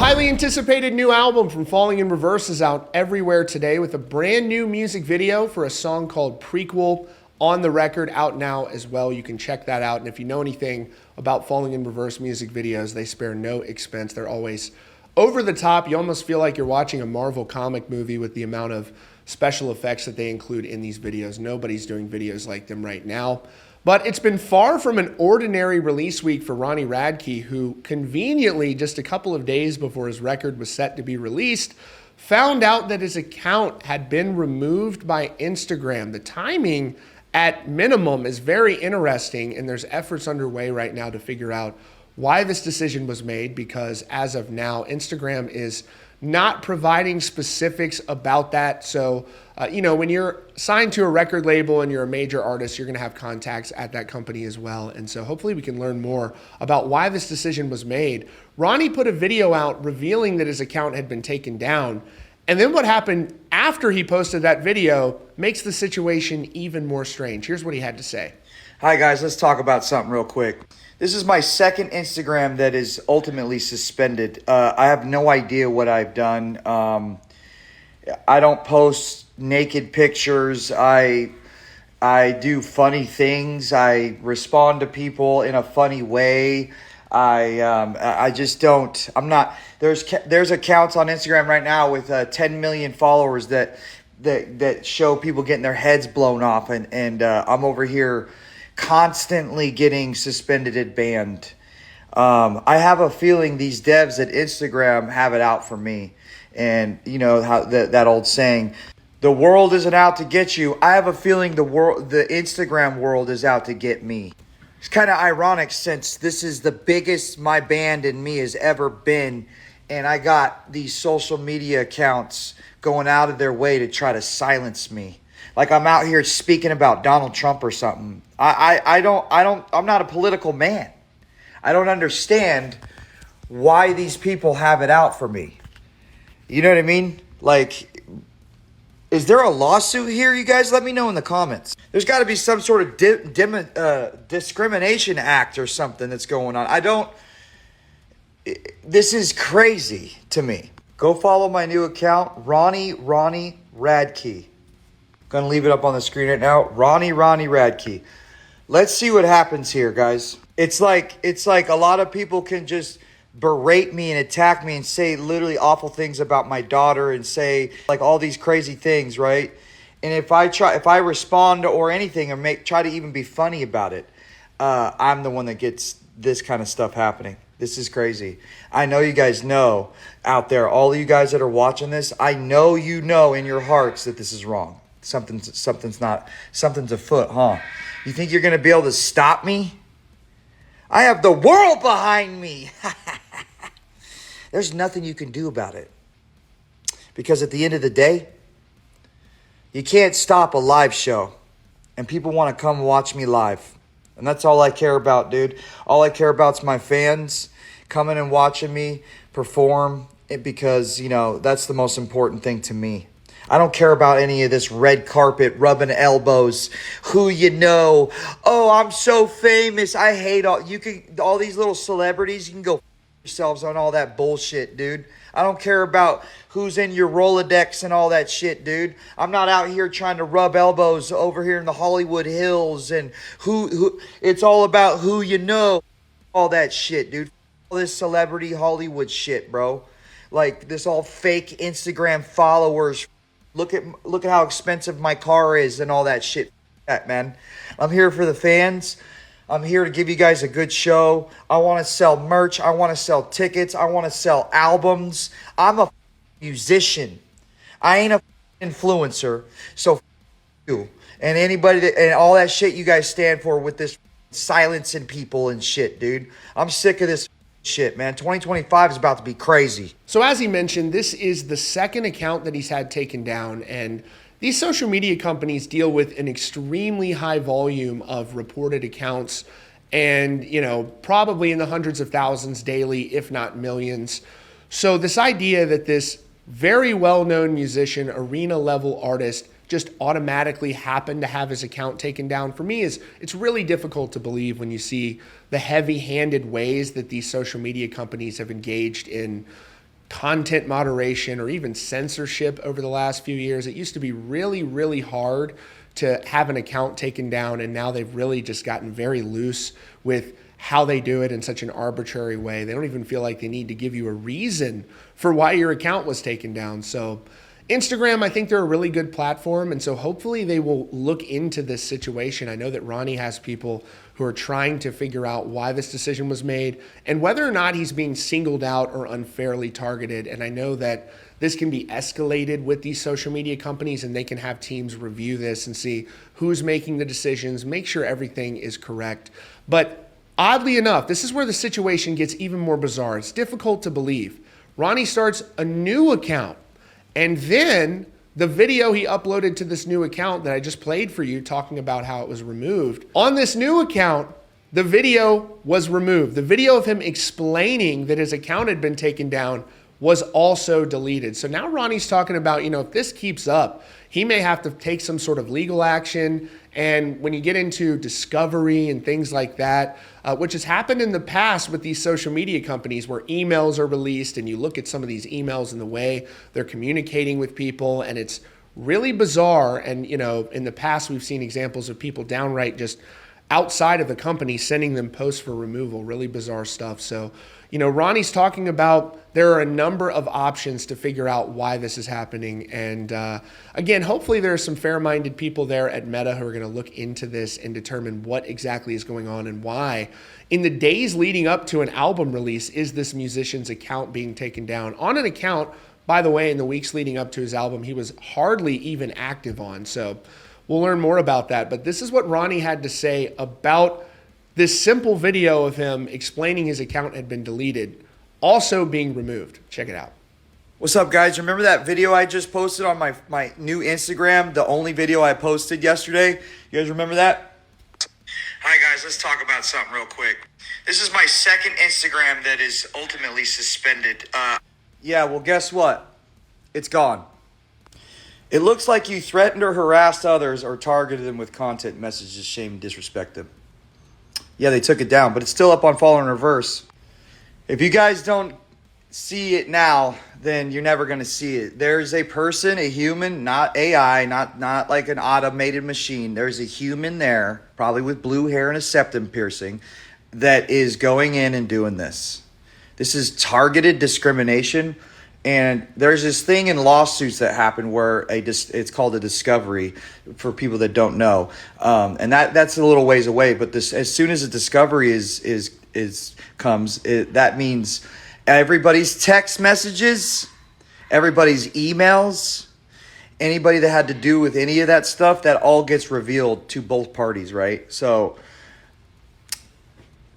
highly anticipated new album from Falling in Reverse is out everywhere today with a brand new music video for a song called Prequel on the record out now as well. You can check that out. And if you know anything about Falling in Reverse music videos, they spare no expense. They're always over the top. You almost feel like you're watching a Marvel comic movie with the amount of special effects that they include in these videos. Nobody's doing videos like them right now. But it's been far from an ordinary release week for Ronnie Radke, who conveniently, just a couple of days before his record was set to be released, found out that his account had been removed by Instagram. The timing, at minimum, is very interesting, and there's efforts underway right now to figure out why this decision was made, because as of now, Instagram is not providing specifics about that. So, when you're signed to a record label and you're a major artist, you're going to have contacts at that company as well. And so hopefully we can learn more about why this decision was made. Ronnie put a video out revealing that his account had been taken down. And then what happened after he posted that video makes the situation even more strange. Here's what he had to say. Hi guys, let's talk about something real quick. This is my second Instagram that is ultimately suspended. I have no idea what I've done. I don't post naked pictures. I do funny things. I respond to people in a funny way. I just don't. I'm not. There's accounts on Instagram right now with 10 million followers that show people getting their heads blown off, and I'm over here constantly getting suspended and banned. I have a feeling these devs at Instagram have it out for me. And you know how that old saying, the world isn't out to get you. I have a feeling the Instagram world is out to get me. It's kind of ironic since this is the biggest my band and me has ever been. And I got these social media accounts going out of their way to try to silence me. Like I'm out here speaking about Donald Trump or something. I'm not a political man. I don't understand why these people have it out for me. You know what I mean? Like, is there a lawsuit here? You guys let me know in the comments. There's got to be some sort of discrimination act or something that's going on. This is crazy to me. Go follow my new account, Ronnie Radke. Gonna leave it up on the screen right now. Ronnie Radke. Let's see what happens here, guys. It's like a lot of people can just berate me and attack me and say literally awful things about my daughter and say like all these crazy things, right? And if I respond or anything or try to even be funny about it, I'm the one that gets this kind of stuff happening. This is crazy. I know you guys know out there, all of you guys that are watching this, I know you know in your hearts that this is wrong. Something's afoot, huh? You think you're going to be able to stop me? I have the world behind me. There's nothing you can do about it. Because at the end of the day, you can't stop a live show. And people want to come watch me live. And that's all I care about, dude. All I care about is my fans coming and watching me perform. Because, that's the most important thing to me. I don't care about any of this red carpet, rubbing elbows, who you know. Oh, I'm so famous. I hate all these little celebrities. You can go yourselves on all that bullshit, dude. I don't care about who's in your Rolodex and all that shit, dude. I'm not out here trying to rub elbows over here in the Hollywood Hills and who it's all about who you know. All that shit, dude. All this celebrity Hollywood shit, bro. Like this all fake Instagram followers. Look at how expensive my car is and all that shit, man. I'm here for the fans. I'm here to give you guys a good show. I want to sell merch. I want to sell tickets. I want to sell albums. I'm a musician. I ain't a influencer. So you and anybody and all that shit you guys stand for with this silencing people and shit, dude. I'm sick of this shit, man. 2025 is about to be crazy. So as he mentioned, this is the second account that he's had taken down, and these social media companies deal with an extremely high volume of reported accounts and, probably in the hundreds of thousands daily, if not millions. So this idea that this very well-known musician, arena-level artist, just automatically happened to have his account taken down, for me, it's really difficult to believe when you see the heavy-handed ways that these social media companies have engaged in content moderation or even censorship over the last few years. It used to be really, really hard to have an account taken down, and now they've really just gotten very loose with how they do it in such an arbitrary way. They don't even feel like they need to give you a reason for why your account was taken down. So Instagram, I think they're a really good platform, and so hopefully they will look into this situation. I know that Ronnie has people who are trying to figure out why this decision was made and whether or not he's being singled out or unfairly targeted. And I know that this can be escalated with these social media companies, and they can have teams review this and see who's making the decisions, make sure everything is correct. But oddly enough, this is where the situation gets even more bizarre. It's difficult to believe. Ronnie starts a new account, and then the video he uploaded to this new account that I just played for you, talking about how it was removed, on this new account, the video was removed. The video of him explaining that his account had been taken down was also deleted. So now Ronnie's talking about, if this keeps up, he may have to take some sort of legal action. And when you get into discovery and things like that, which has happened in the past with these social media companies where emails are released, and you look at some of these emails and the way they're communicating with people, and it's really bizarre. And, in the past, we've seen examples of people downright just outside of the company sending them posts for removal, really bizarre stuff. So, Ronnie's talking about there are a number of options to figure out why this is happening. And again, hopefully there are some fair-minded people there at Meta who are going to look into this and determine what exactly is going on and why. In the days leading up to an album release, is this musician's account being taken down? On an account, by the way, in the weeks leading up to his album, he was hardly even active on. So we'll learn more about that. But this is what Ronnie had to say about this simple video of him explaining his account had been deleted, also being removed. Check it out. What's up, guys? Remember that video I just posted on my new Instagram, the only video I posted yesterday? You guys remember that? Hi, guys. Let's talk about something real quick. This is my second Instagram that is ultimately suspended. Yeah, well, guess what? It's gone. It looks like you threatened or harassed others or targeted them with content messages, shame, and disrespect them. Yeah, they took it down, but it's still up on Follow in Reverse. If you guys don't see it now, then you're never going to see it. There's a person, a human, not AI, not like an automated machine. There's a human there, probably with blue hair and a septum piercing, that is going in and doing this. This is targeted discrimination. And there's this thing in lawsuits that happen where it's called a discovery for people that don't know, and that's a little ways away. But as soon as a discovery comes, that means everybody's text messages, everybody's emails, anybody that had to do with any of that stuff, that all gets revealed to both parties, right? So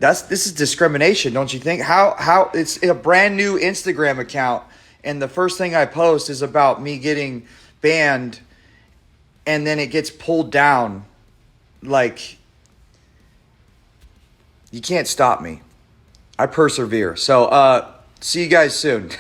this is discrimination, don't you think? How it's a brand new Instagram account. And the first thing I post is about me getting banned, and then it gets pulled down. Like, you can't stop me. I persevere. So, see you guys soon.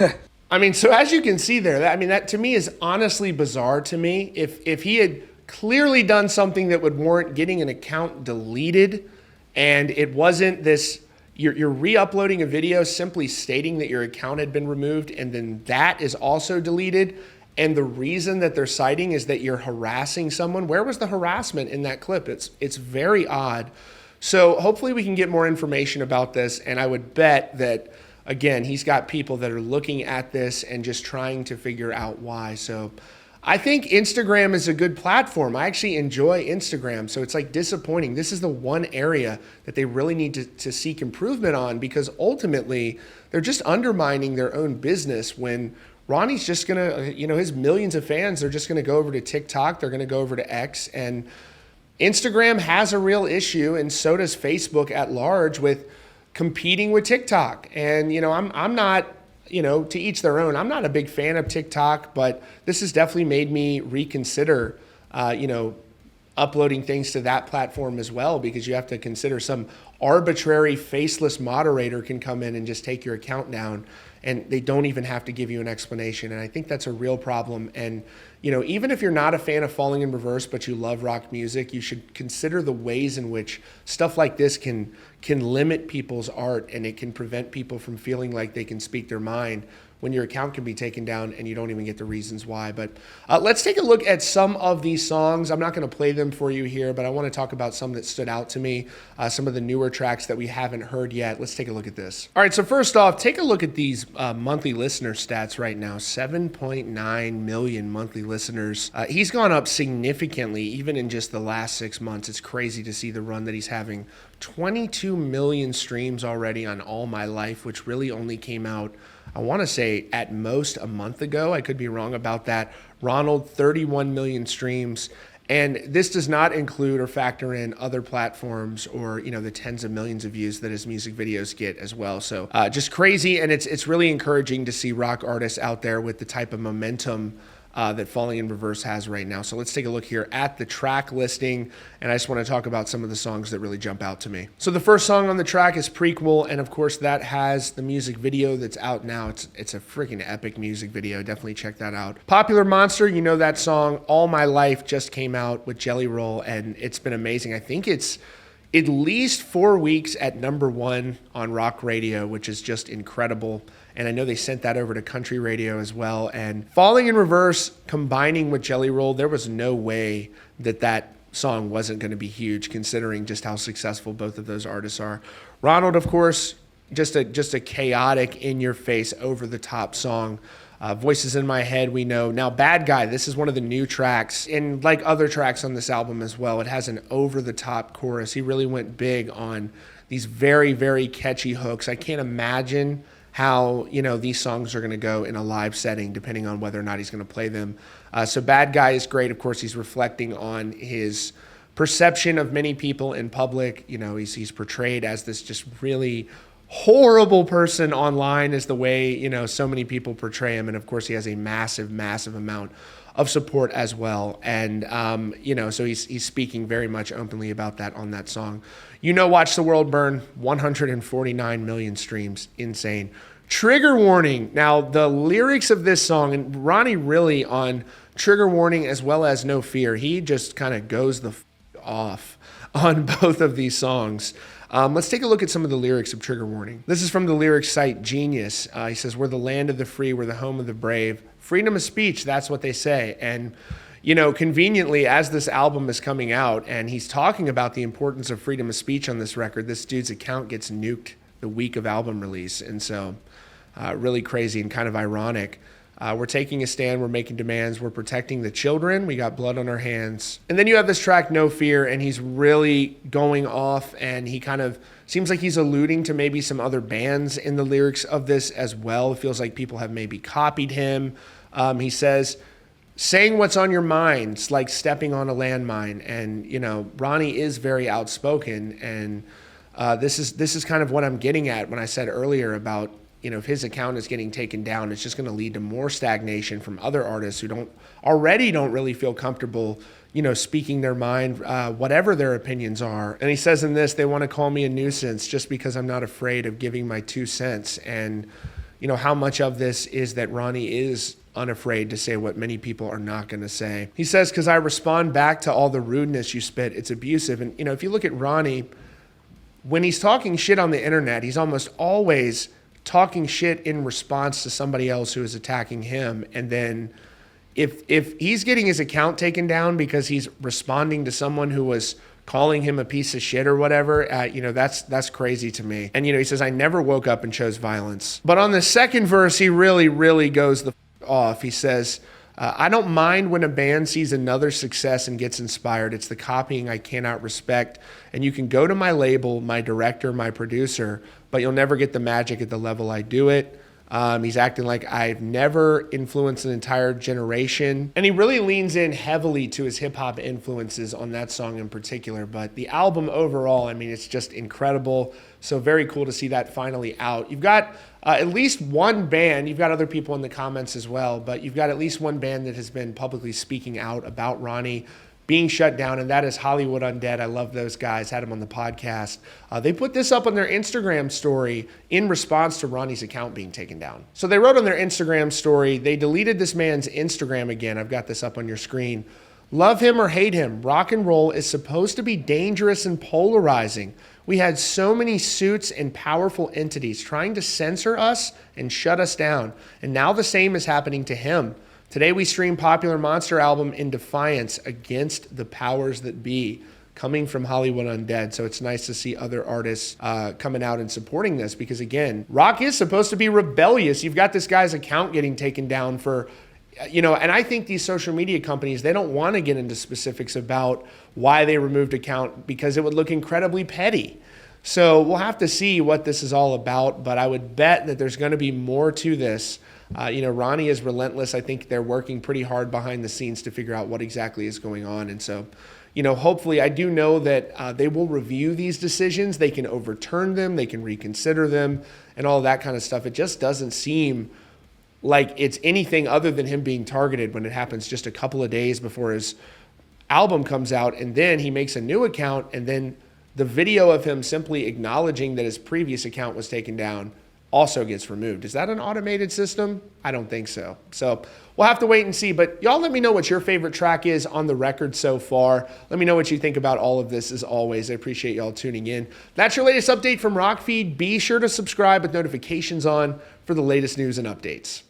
I mean, so as you can see there, that to me is honestly bizarre to me. If he had clearly done something that would warrant getting an account deleted, and it wasn't this... You're re-uploading a video simply stating that your account had been removed, and then that is also deleted. And the reason that they're citing is that you're harassing someone. Where was the harassment in that clip? It's very odd. So hopefully we can get more information about this. And I would bet that, again, he's got people that are looking at this and just trying to figure out why. So I think Instagram is a good platform. I actually enjoy Instagram. So it's like disappointing. This is the one area that they really need to seek improvement on, because ultimately they're just undermining their own business when Ronnie's just going to, his millions of fans are just going to go over to TikTok. They're going to go over to X, and Instagram has a real issue, and so does Facebook at large, with competing with TikTok. And, I'm not, to each their own. I'm not a big fan of TikTok, but this has definitely made me reconsider, uploading things to that platform as well, because you have to consider some arbitrary faceless moderator can come in and just take your account down, and they don't even have to give you an explanation. And I think that's a real problem. And, even if you're not a fan of Falling in Reverse, but you love rock music, you should consider the ways in which stuff like this can limit people's art, and it can prevent people from feeling like they can speak their mind when your account can be taken down and you don't even get the reasons why. But let's take a look at some of these songs. I'm not going to play them for you here, but I want to talk about some that stood out to me, some of the newer tracks that we haven't heard yet. Let's take a look at this. All right, so first off, take a look at these monthly listener stats right now. 7.9 million monthly listeners. He's gone up significantly, even in just the last 6 months. It's crazy to see the run that he's having. 22 million streams already on All My Life, which really only came out, I want to say, at most a month ago. I could be wrong about that. Ronald, 31 million streams. And this does not include or factor in other platforms or, the tens of millions of views that his music videos get as well. So just crazy. And it's really encouraging to see rock artists out there with the type of momentum that Falling in Reverse has right now. So let's take a look here at the track listing, and I just want to talk about some of the songs that really jump out to me. So the first song on the track is Prequel, and of course that has the music video that's out now. It's a freaking epic music video. Definitely check that out. Popular Monster, you know that song. All My Life just came out with Jelly Roll, and it's been amazing. I think it's at least 4 weeks at #1 on rock radio, which is just incredible. And I know they sent that over to country radio as well. And Falling in Reverse combining with Jelly Roll, there was no way that song wasn't going to be huge, considering just how successful both of those artists are. Ronald, of course, just a chaotic, in-your-face, over-the-top song. Voices in My Head, we know. Now, Bad Guy, this is one of the new tracks. And like other tracks on this album as well, it has an over-the-top chorus. He really went big on these very, very catchy hooks. I can't imagine how, these songs are going to go in a live setting, depending on whether or not he's going to play them. So Bad Guy is great. Of course, he's reflecting on his perception of many people in public. He's portrayed as this just really horrible person online, is the way, so many people portray him. And of course, he has a massive, massive amount of support as well. And, so he's speaking very much openly about that on that song. Watch the World Burn, 149 million streams. Insane. Trigger Warning. Now, the lyrics of this song, and Ronnie really on Trigger Warning as well as No Fear, he just kind of goes the off on both of these songs. Let's take a look at some of the lyrics of Trigger Warning. This is from the lyrics site Genius. He says, "We're the land of the free, we're the home of the brave. Freedom of speech, that's what they say." And, conveniently, as this album is coming out and he's talking about the importance of freedom of speech on this record, this dude's account gets nuked the week of album release. And so really crazy and kind of ironic. We're taking a stand, we're making demands, we're protecting the children, we got blood on our hands. And then you have this track, No Fear, and he's really going off, and he kind of seems like he's alluding to maybe some other bands in the lyrics of this as well. It feels like people have maybe copied him. He says, "Saying what's on your mind's like stepping on a landmine." And, Ronnie is very outspoken, and this is kind of what I'm getting at when I said earlier about, if his account is getting taken down, it's just going to lead to more stagnation from other artists who don't really feel comfortable, speaking their mind, whatever their opinions are. And he says in this, "They want to call me a nuisance just because I'm not afraid of giving my 2 cents. And, how much of this is that Ronnie is unafraid to say what many people are not going to say. He says, "Because I respond back to all the rudeness you spit. It's abusive." And, if you look at Ronnie, when he's talking shit on the internet, he's almost always talking shit in response to somebody else who is attacking him. And then if he's getting his account taken down because he's responding to someone who was calling him a piece of shit or whatever, that's crazy to me. And, he says, "I never woke up and chose violence." But on the second verse, he really, really goes the off. He says, "I don't mind when a band sees another success and gets inspired. It's the copying I cannot respect. And you can go to my label, my director, my producer, but you'll never get the magic at the level I do it." He's acting like I've never influenced an entire generation. And he really leans in heavily to his hip-hop influences on that song in particular. But the album overall, it's just incredible. So very cool to see that finally out. You've got at least one band, you've got other people in the comments as well, but you've got at least one band that has been publicly speaking out about Ronnie being shut down, and that is Hollywood Undead. I love those guys, had them on the podcast. They put this up on their Instagram story in response to Ronnie's account being taken down. So they wrote on their Instagram story, they deleted this man's Instagram again. I've got this up on your screen. "Love him or hate him, rock and roll is supposed to be dangerous and polarizing. We had so many suits and powerful entities trying to censor us and shut us down. And now the same is happening to him. Today we stream popular Monster album in defiance against the powers that be, coming from Hollywood Undead. So it's nice to see other artists coming out and supporting this, because again, rock is supposed to be rebellious. You've got this guy's account getting taken down for, and I think these social media companies, they don't want to get into specifics about why they removed account, because it would look incredibly petty. So we'll have to see what this is all about, but I would bet that there's going to be more to this. Ronnie is relentless. I think they're working pretty hard behind the scenes to figure out what exactly is going on. And so, hopefully, I do know that they will review these decisions. They can overturn them. They can reconsider them and all that kind of stuff. It just doesn't seem like it's anything other than him being targeted when it happens just a couple of days before his album comes out. And then he makes a new account, and then the video of him simply acknowledging that his previous account was taken down also gets removed. Is that an automated system? I don't think so. So we'll have to wait and see. But y'all let me know what your favorite track is on the record so far. Let me know what you think about all of this as always. I appreciate y'all tuning in. That's your latest update from Rockfeed. Be sure to subscribe with notifications on for the latest news and updates.